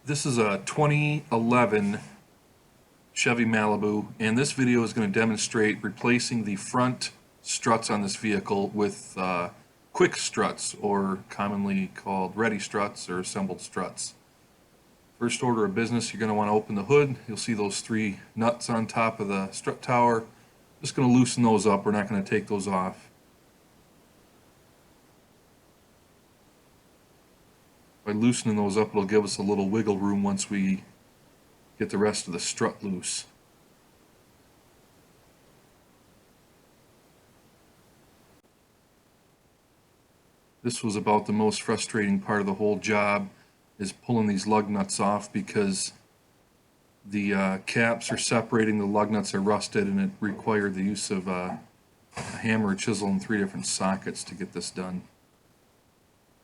This is a 2011 Chevy Malibu, and this video is going to demonstrate replacing the front struts on this vehicle with quick struts, or commonly called ready struts or assembled struts. First order of business, you're going to want to open the hood. You'll see those three nuts on top of the strut tower. Just going to loosen those up. We're not going to take those off. By loosening those up, it'll give us a little wiggle room once we get the rest of the strut loose. This was about the most frustrating part of the whole job, is pulling these lug nuts off, because the caps are separating, the lug nuts are rusted, and it required the use of a hammer, a chisel, and 3 different sockets to get this done.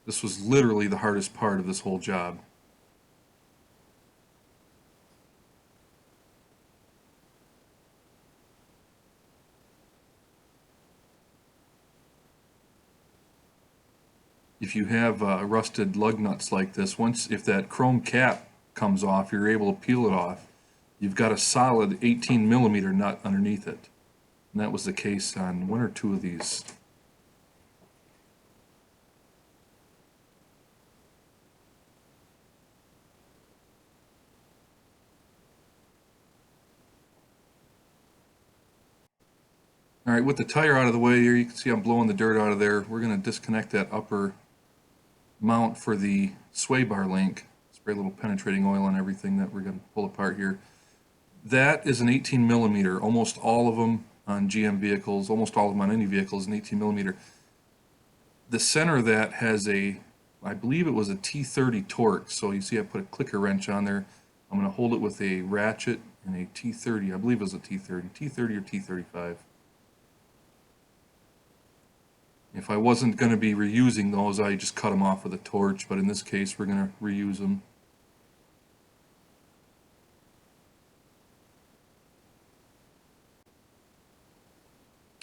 This was literally the hardest part of this whole job. If you have rusted lug nuts like this, if that chrome cap comes off, you're able to peel it off. You've got a solid 18mm nut underneath it. And that was the case on 1 or 2 of these. Alright, with the tire out of the way here, you can see I'm blowing the dirt out of there. We're going to disconnect that upper mount for the sway bar link. Spray a little penetrating oil on everything that we're going to pull apart here. That is an 18mm. Almost all of them on GM vehicles, almost all of them on any vehicle is an 18mm. The center of that has I believe it was a T30 Torx. So you see I put a clicker wrench on there. I'm going to hold it with a ratchet and a T30. I believe it was a T30 or T35. If I wasn't going to be reusing those, I just cut them off with a torch, but in this case we're going to reuse them.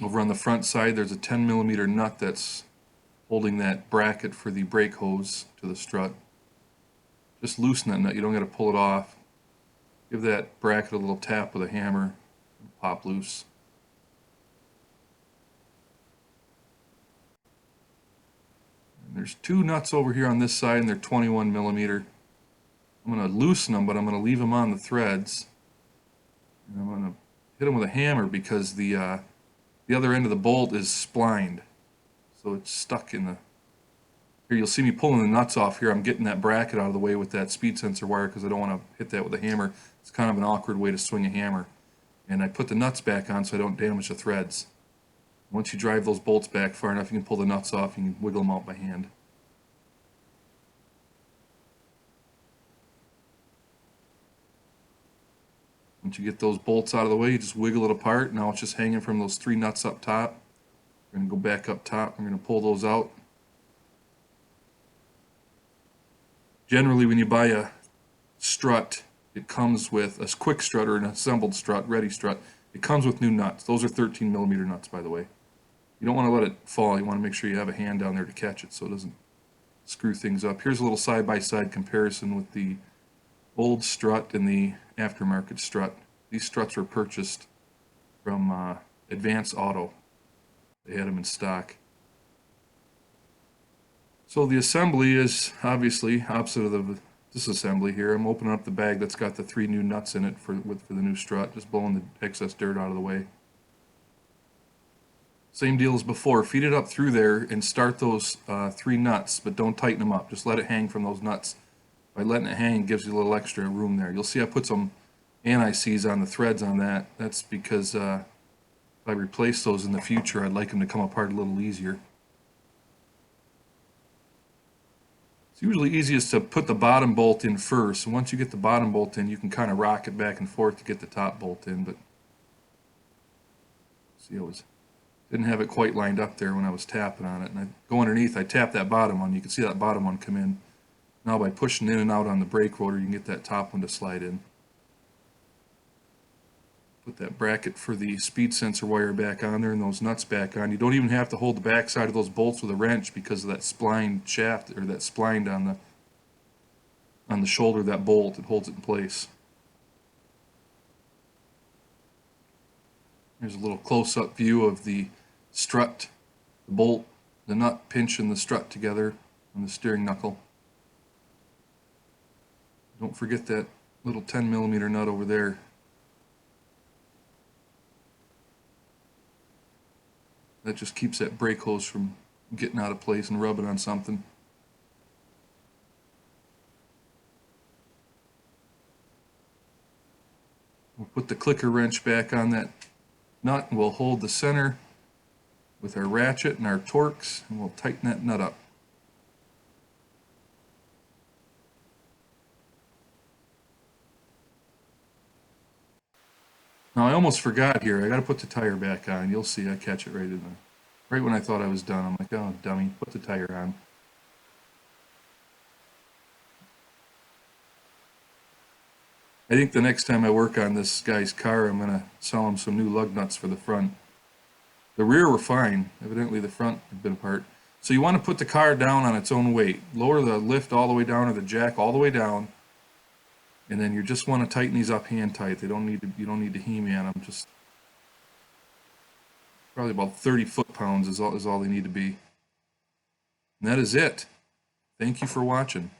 Over on the front side there's a 10mm nut that's holding that bracket for the brake hose to the strut. Just loosen that nut, you don't got to pull it off. Give that bracket a little tap with a hammer and pop loose. There's 2 nuts over here on this side, and they're 21mm. I'm going to loosen them, but I'm going to leave them on the threads. And I'm going to hit them with a hammer because the other end of the bolt is splined. So it's stuck in the... Here you'll see me pulling the nuts off here. I'm getting that bracket out of the way with that speed sensor wire because I don't want to hit that with a hammer. It's kind of an awkward way to swing a hammer. And I put the nuts back on so I don't damage the threads. Once you drive those bolts back far enough, you can pull the nuts off and you can wiggle them out by hand. Once you get those bolts out of the way, you just wiggle it apart. Now it's just hanging from those 3 nuts up top. We're going to go back up top. We're going to pull those out. Generally, when you buy a strut, it comes with a quick strut or an assembled strut, ready strut. It comes with new nuts. Those are 13mm nuts, by the way. You don't want to let it fall. You want to make sure you have a hand down there to catch it so it doesn't screw things up. Here's a little side-by-side comparison with the old strut and the aftermarket strut. These struts were purchased from Advance Auto. They had them in stock. So the assembly is obviously opposite of the disassembly here. I'm opening up the bag that's got the 3 new nuts in it for the new strut, just blowing the excess dirt out of the way. Same deal as before. Feed it up through there and start those 3 nuts, but don't tighten them up. Just let it hang from those nuts. By letting it hang, it gives you a little extra room there. You'll see I put some anti-seize on the threads on that. That's because if I replace those in the future, I'd like them to come apart a little easier. It's usually easiest to put the bottom bolt in first. And once you get the bottom bolt in, you can kind of rock it back and forth to get the top bolt in. But see, didn't have it quite lined up there when I was tapping on it. And I go underneath, I tap that bottom one. You can see that bottom one come in. Now by pushing in and out on the brake rotor, you can get that top one to slide in. Put that bracket for the speed sensor wire back on there and those nuts back on. You don't even have to hold the back side of those bolts with a wrench because of that splined shaft, or that splined on on the shoulder of that bolt. It holds it in place. Here's a little close-up view of the strut, the bolt, the nut pinch and the strut together on the steering knuckle. Don't forget that little 10 millimeter nut over there. That just keeps that brake hose from getting out of place and rubbing on something. We'll put the clicker wrench back on that nut and we'll hold the center with our ratchet and our Torx, and we'll tighten that nut up. Now I almost forgot here, I gotta put the tire back on. You'll see, I catch it right when I thought I was done. I'm like, oh dummy, put the tire on. I think the next time I work on this guy's car, I'm gonna sell him some new lug nuts for the front. The rear were fine. Evidently the front had been apart. So you want to put the car down on its own weight. Lower the lift all the way down or the jack all the way down. And then you just want to tighten these up hand tight. You don't need to He-Man them. Just probably about 30 foot-pounds is all they need to be. And that is it. Thank you for watching.